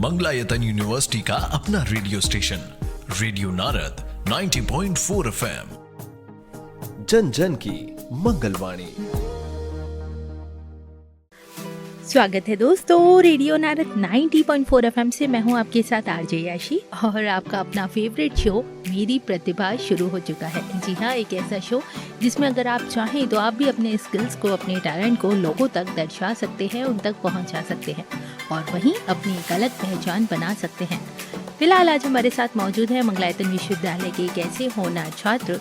Mangalayatan university का अपना radio station radio Narad 90.4 FM, जन जन की मंगलवाणी। स्वागत है दोस्तों रेडियो नारद 90.4 FM से। मैं हूं आपके साथ आरजे याशी और आपका अपना फेवरेट शो मेरी प्रतिभा शुरू हो चुका है। जी हाँ, एक ऐसा शो जिसमें अगर आप चाहें तो आप भी अपने स्किल्स को, अपने टैलेंट को लोगों तक दर्शा सकते हैं, उन तक पहुंचा सकते हैं और वहीं अपनी एक अलग पहचान बना सकते हैं। फिलहाल आज हमारे साथ मौजूद है मंगलायतन विश्वविद्यालय के एक ऐसे होनहार छात्र,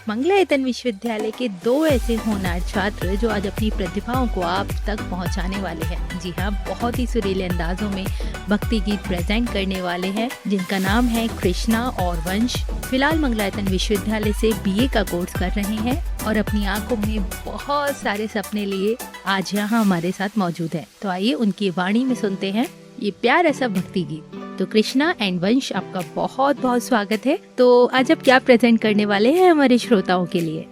मंगलायतन विश्वविद्यालय के 2 ऐसे होनहार छात्र जो आज अपनी प्रतिभाओं को आप तक पहुंचाने वाले हैं। जी हाँ, बहुत ही सुरीले अंदाजों में भक्ति गीत प्रेजेंट करने वाले हैं, जिनका नाम है कृष्णा और वंश। फिलहाल मंगलायतन विश्वविद्यालय से BA का कोर्स कर रहे हैं और अपनी आंखों में बहुत सारे सपने लिए आज यहाँ हमारे साथ मौजूद है। तो आइए उनकी वाणी में सुनते हैं ये प्यारा सा भक्ति गीत। तो कृष्णा एंड वंश, आपका बहुत बहुत स्वागत है। तो आज आप क्या प्रेजेंट करने वाले हैं हमारे श्रोताओं के लिए?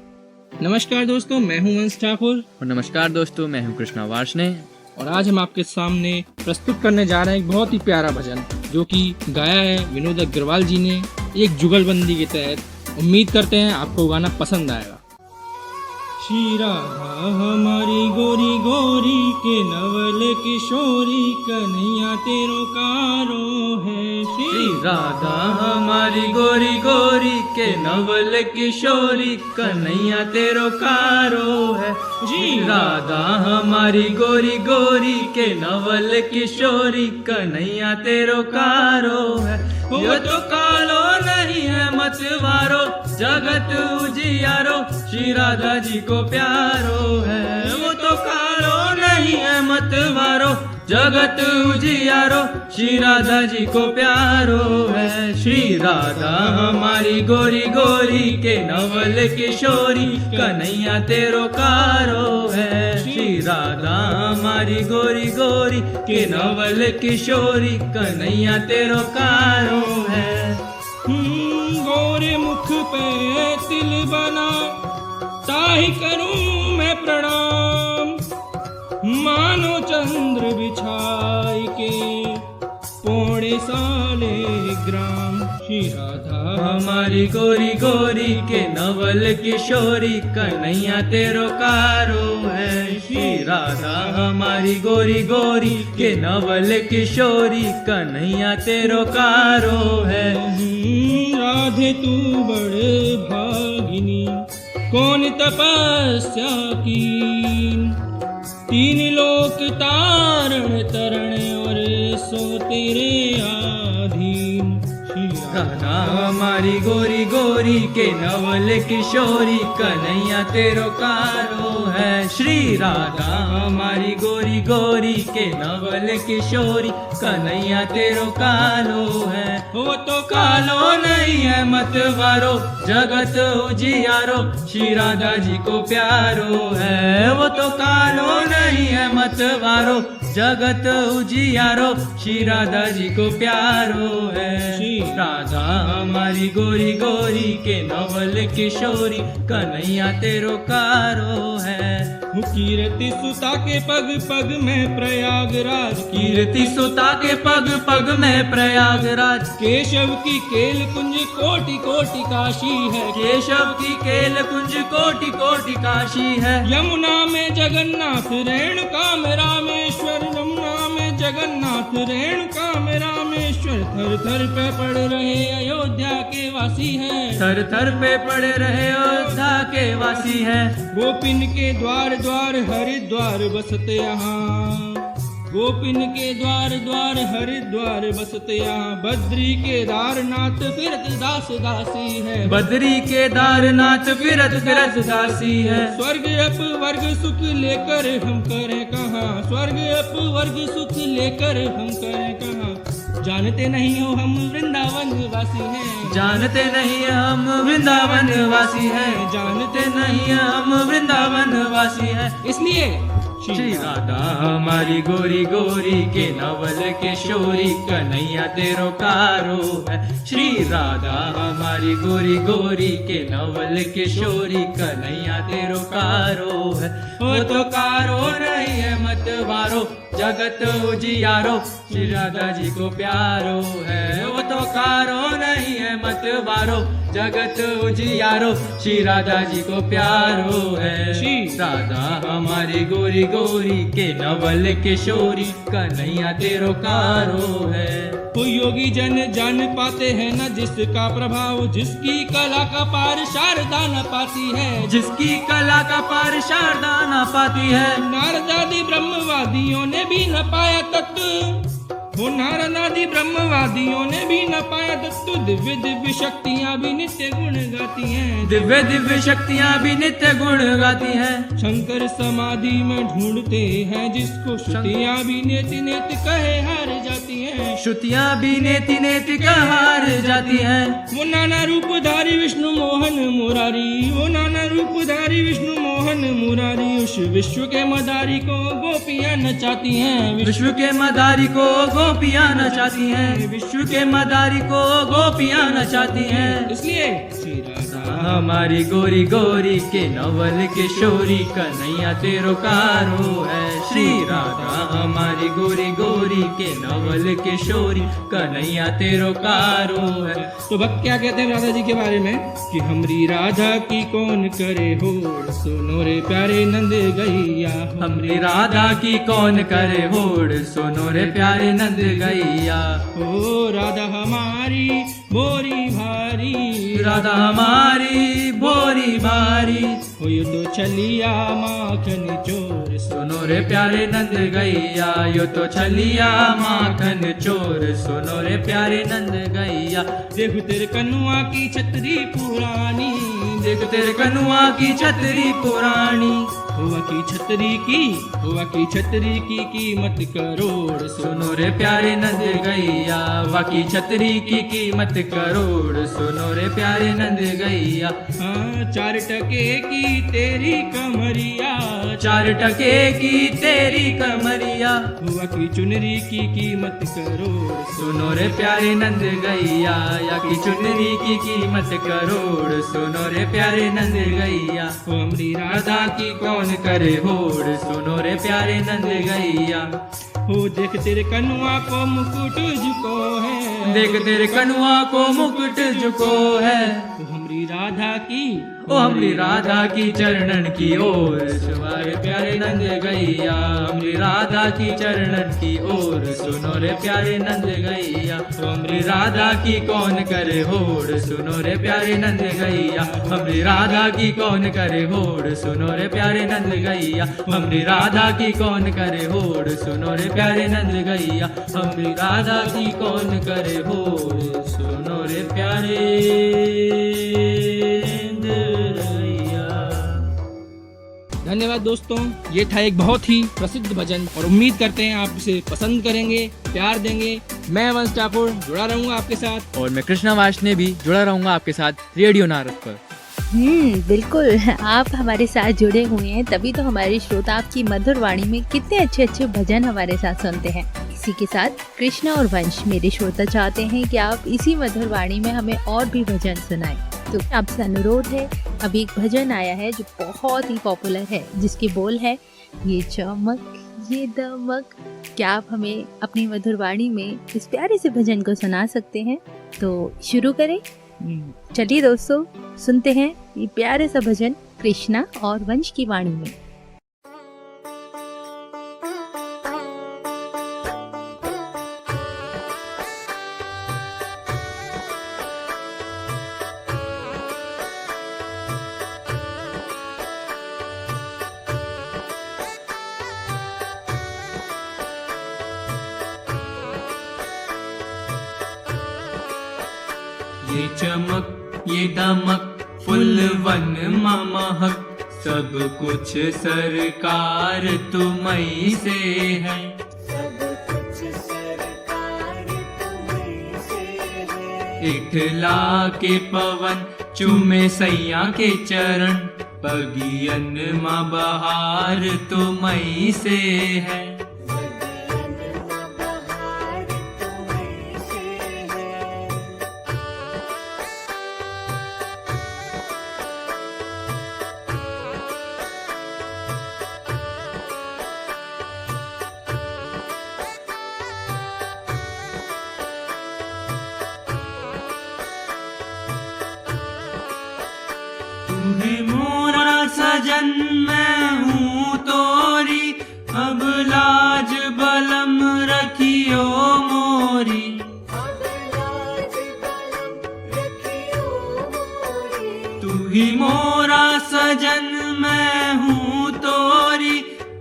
नमस्कार दोस्तों, मैं हूं वंश ठाकुर। और नमस्कार दोस्तों, मैं हूं कृष्णा वार्ष्णे। और आज हम आपके सामने प्रस्तुत करने जा रहे हैं एक बहुत ही प्यारा भजन, जो कि गाया है विनोद अग्रवाल जी ने एक जुगलबंदी के तहत। उम्मीद करते हैं आपको गाना पसंद आएगा। श्री राधा हमारी गोरी गोरी के नवल किशोरी, कन्हैया तेरो कारो है। श्री राधा हमारी गोरी गोरी के नवल किशोरी, कन्हैया तेरो कारो है। श्री राधा हमारी गोरी गोरी के नवल किशोरी, कन्हैया तेरो कारो है। यो तो कालो नहीं है मतवारो, जगत उजियारो, श्री राधा जी को प्यारो है। वो तो कालो नहीं है मतवारो, जगत उजियारो, श्री राधा जी को प्यारो है। श्री राधा हमारी गोरी गोरी के नवल किशोरी, कन्हैया तेरो कारो है। श्री राधा हमारी गोरी गोरी के नवल किशोरी, कन्हैया तेरो कारो है। गोरे मुख पे तिल बना, ताहि करूं मैं प्रणाम। मानो चंद्र बिछाई के पौड़े साले ग्राम। श्री राधा हमारी गोरी गोरी के नवल किशोरी, कन्हैया तेरो कारो है। श्री राधा हमारी गोरी गोरी के नवल किशोरी, कन्हैया तेरो कारो है। राधे तू बड़े भागिनी, कौन तपस्या कीन। 3 लोक तारण तरण और सो तेरे आधीन। राधा हमारी गोरी गोरी के नवल किशोरी, कन्हैया तेरो कारो है। श्री राधा हमारी गोरी गोरी के नवल किशोरी, कन्हैया तेरो कालो है। वो तो कालो नहीं है मतवारो, जगत उजियारो, श्री राधा जी को प्यारो है। वो तो कालो नहीं है मतवारो, जगत उजियारो, श्री राधा जी को प्यारो है। श्री राधा हमारी गोरी गोरी के नवल किशोरी, कन्हैया तेरो कारो है। कीर्ति सुता के पग पग में प्रयागराज, कीर्ति सुता के पग पग में प्रयागराज। केशव की केल कुंज कोटि कोटि काशी है। केशव की केल कुंज कोटि कोटि काशी है। यमुना में जगन्नाथ रेणुका में रामेश्वर, यमुना में जगन्नाथ रेणुका में रामेश्वर। थर थर पे पड़ रहे अयोध्या के वासी है। थर थर पे पड़ रहे अयोध्या के वासी है। गोपिन के द्वार द्वार हरिद्वार बसते यहाँ। गोपिन के द्वार द्वार हरिद्वार बसते यहाँ। बद्री केदारनाथ फिरत दास दासी है। बद्री केदारनाथ फिरत फिरत दासी है। स्वर्ग अपवर्ग सुख लेकर हम करें कहाँ। स्वर्ग अपवर्ग सुख लेकर हम करें कहाँ। जानते नहीं हो हम वृंदावन वासी हैं। जानते नहीं हम वृंदावन वासी हैं। जानते नहीं हम वृंदावन वासी हैं। इसलिए श्री राधा हमारी गोरी गोरी के नवल किशोरी, कन्हैया तेरो कारो है। श्री राधा हमारी गोरी गोरी के नवल किशोरी, कन्हैया तेरो कारो है। वो तो कारो नहीं है मतवारो, जगत उजियारो श्री राधा जी को प्यारो है। वो तो कारो नहीं है मतवारो, जगत उजियारो श्री राधा जी को प्यारो है। श्री राधा हमारी गोरी गोरी के नवल किशोरी, कन्हैया तेरो कारो है। वो योगी जन जान पाते हैं न जिसका प्रभाव, जिसकी कला का पार शारदा न पाती है, जिसकी कला का पार शारदा न पाती है। नारदादि ब्रह्मवादियों ने भी न पाया तत्व, वो नारदादि ब्रह्मवादियों ने भी न पाया तत्व। दिव्य दिव्य शक्तियाँ भी नित्य गुण गाती हैं, दिव्य दिव्य शक्तियाँ भी नित्य गुण गाती हैं। शंकर समाधि में ढूंढते हैं जिसको, श्रुतियाँ भी नेति नेति कहे हार जाती हैं, श्रुतियाँ भी नेति नेति कहे हार जाती हैं। वो नाना रूपधारी विष्णु मोहन मुरारी, वो नाना रूपधारी विष्णु मोहन मुरारी, उस विश्व के मदारी को गोपियाँ नचाती हैं, विश्व के मदारी को गोपियाँ नचाती हैं, विश्व के मदारी को गोपियाँ नचाती हैं। इसलिए श्री राधा हमारी गोरी गोरी के नवल किशोरी, कन्हैया तेरो कारो है। श्री राधा हमारी गोरी गोरी के नवल किशोरी, कन्हैया तेरो कारो है। तो भक्त क्या कहते हैं राधा जी के बारे में कि हमरी राधा की कौन करे होड़, सुनो रे प्यारे नंद गैया। हमरी राधा की कौन करे होड़, सुनो रे प्यारे नंद गैया। ओ राधा हमारी बोरी भारी, राधा हमारी बोरी भारी, हो यो तो चलिया माखन चोर, सुनो रे प्यारे नंद गैया। यो तो चलिया माखन चोर, सुनो रे प्यारे नंद गैया। देखो तेरे कनुआ की छतरी पुरानी, देख तेरे कनुआ की छतरी पुरानी, हुआ की छतरी की, हुआ की छतरी की कीमत करोड़, सुनो रे प्यारे नंद गैया। वाकी छतरी की कीमत करोड़, सुनो रे प्यारे नंद गैया। हाँ 4 टके की तेरी कमरिया, 4 टके की तेरी कमरिया, हुआ की चुनरी की कीमत करोड़, सुनो रे प्यारे नंद गैया। या की चुनरी की कीमत करोड़, सुनो रे प्यारे नंद गैया। हमरी राधा की कौन करे होड़, सुनो रे प्यारे नंद गैया। हो देख तेरे कनुआ को मुकुट झुको है, देख तेरे कनुआ को मुकुट झुको है। वो हमरी राधा की, ओ हमरी राधा की चरणन की ओर, सुनो प्यारे नंद गैया। हमरी राधा की चरणन की ओर, सुनो रे प्यारे नंद गैया। हमरी राधा की कौन करे होड़, सुनो रे प्यारे नंद गैया। हमरी राधा की कौन करे होड़, सुनो रे प्यारे नंद गैया। हमरी राधा की कौन करे होड़, सुनो रे प्यारे नंद गैया। हमरी राधा की कौन करे होड़, सुनो रे प्यारे धन्यवाद दोस्तों, ये था एक बहुत ही प्रसिद्ध भजन और उम्मीद करते हैं आप इसे पसंद करेंगे, प्यार देंगे। मैं वंश ठाकुर जुड़ा रहूंगा आपके साथ, और मैं कृष्णा वाशने भी जुड़ा रहूंगा आपके साथ रेडियो नारद पर। बिल्कुल, आप हमारे साथ जुड़े हुए हैं तभी तो हमारे श्रोता आपकी मधुर वाणी में कितने अच्छे अच्छे भजन हमारे साथ सुनते हैं। इसी के साथ कृष्णा और वंश मेरे श्रोता चाहते हैं कि आप इसी मधुर वाणी में हमें और भी भजन सुनाएं। तो आपसे अनुरोध है, अभी एक भजन आया है जो बहुत ही पॉपुलर है, जिसके बोल है ये चमक ये दमक। क्या आप हमें अपनी मधुर वाणी में इस प्यारे से भजन को सुना सकते हैं? तो शुरू करें। चलिए दोस्तों, सुनते हैं ये प्यारे सा भजन कृष्णा और वंश की वाणी में। ये चमक ये दमक फुलवन महक, सब कुछ सरकार तुम्हीं से है। इठला के पवन चूमे सैया के चरण, पगियन माँ बहार तुम्हीं से है। ही मोरा सजन मैं हूँ तोरी, अब लाज बलम रखियो मोरी। तू ही मोरा सजन मैं हूँ तोरी,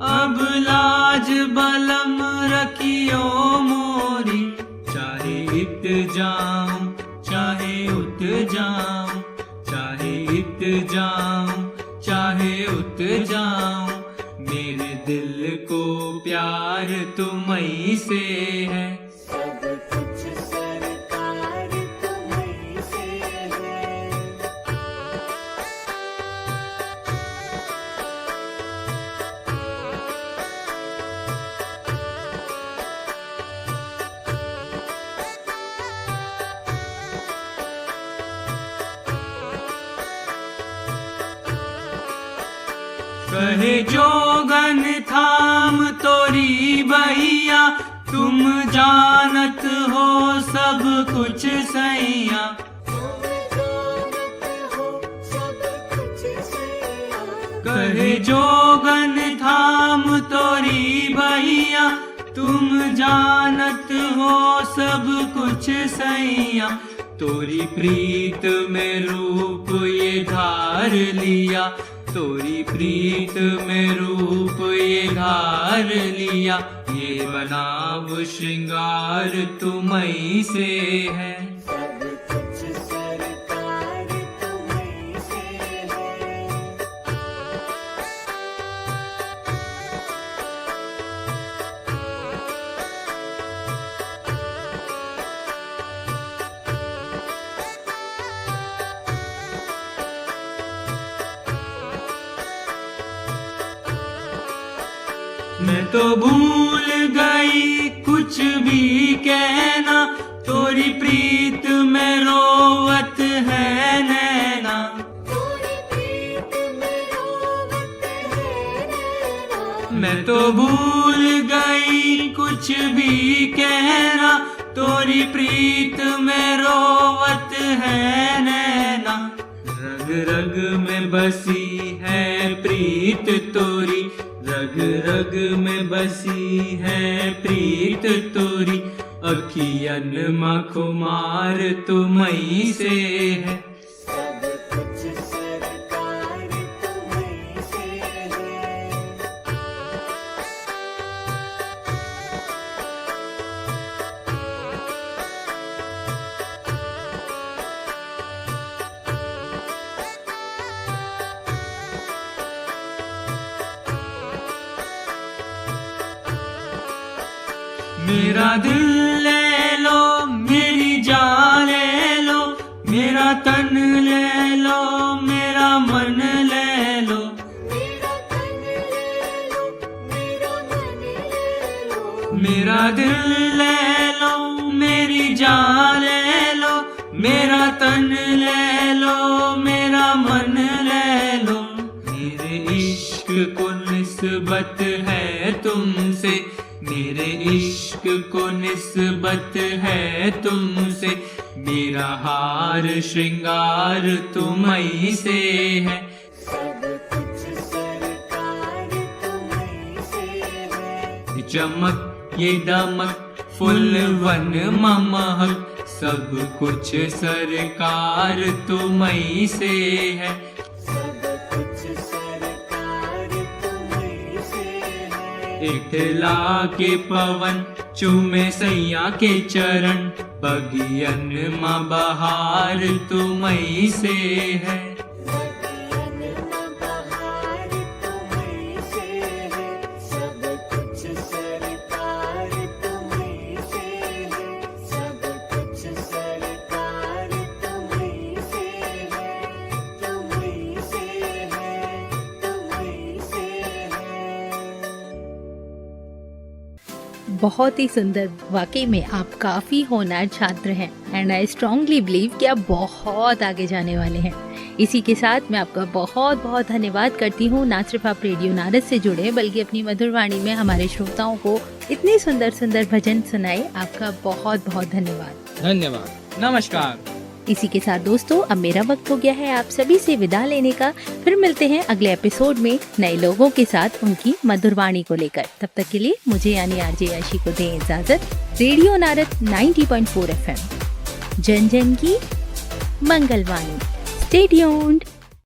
अब लाज बलम रखियो मोरी। चाहे इत जाऊं चाहे उत जाऊं, चाहे इत जाऊं चाहे उत जाऊं, मेरे दिल को प्यार तुम्हीं से है। सब कुछ सरकार तुम्हीं से है। कहे जोगन थाम तोरी बहिया, तुम जानत हो सब कुछ सैया। कहे जोगन थाम तोरी बहिया, तुम जानत हो सब कुछ सैया। तोरी प्रीत में रूप ये धार लिया, तोरी प्रीत में रूप ये धार लिया। ये बनाव श्रृंगार तुम्हीं से है। सब कुछ सरकार तुम्हीं से है। मैं तो भूल गई कुछ भी कहना, तोरी प्रीत में रोवत है नैना। मैं तो भूल गई कुछ भी कहना, तोरी प्रीत में रोवत है नैना। रग रग में बसी है प्रीत तोरी, रग रग में बसी है प्रीत तोरी। अखियन में खुमार तुम्हीं से है। सब कुछ सरकार तुम्हीं से है। मेरा दिल ले लो मेरी जान ले लो, मेरा तन ले लो मेरा मन ले लो। मेरा तन ले लो मेरा मन ले लो। मेरा दिल ले लो मेरी जान ले लो, मेरा तन ले लो मेरा मन ले लो। मेरे इश्क को निस्बत है तुमसे, मेरे इश्क को निस्बत है तुमसे। मेरा हार श्रृंगार तुम्हीं से है। सब कुछ सरकार तुम्हीं से है। चमक ये दमक फुलवन महक, सब कुछ सरकार तुम्हीं से है। सब कुछ सरकार तुम्हीं से है। इठला के पवन चूमे सैया के चरण, बगियन माँ बहार तुम्हीं से है। लगन में बहार तुम्हीं से है। सब कुछ सरकार तुम्हीं से है। सब कुछ सरकार तुम्हीं से है। तुम्हीं से है। तुम्हीं से है। बहुत ही सुंदर, वाकई में आप काफ़ी होनहार छात्र हैं एंड आई स्ट्रांगली बिलीव कि आप बहुत आगे जाने वाले हैं। इसी के साथ मैं आपका बहुत बहुत धन्यवाद करती हूँ, ना सिर्फ आप रेडियो नारद से जुड़े बल्कि अपनी मधुर वाणी में हमारे श्रोताओं को इतने सुंदर सुंदर भजन सुनाए। आपका बहुत बहुत धन्यवाद। धन्यवाद। नमस्कार। इसी के साथ दोस्तों अब मेरा वक्त हो गया है आप सभी से विदा लेने का। फिर मिलते हैं अगले एपिसोड में नए लोगों के साथ उनकी मधुर वाणी को लेकर। तब तक के लिए मुझे यानी आरजे आशी को दें इजाजत। रेडियो नारद 90.4 FM, जन जन की मंगलवाणी। Stay tuned.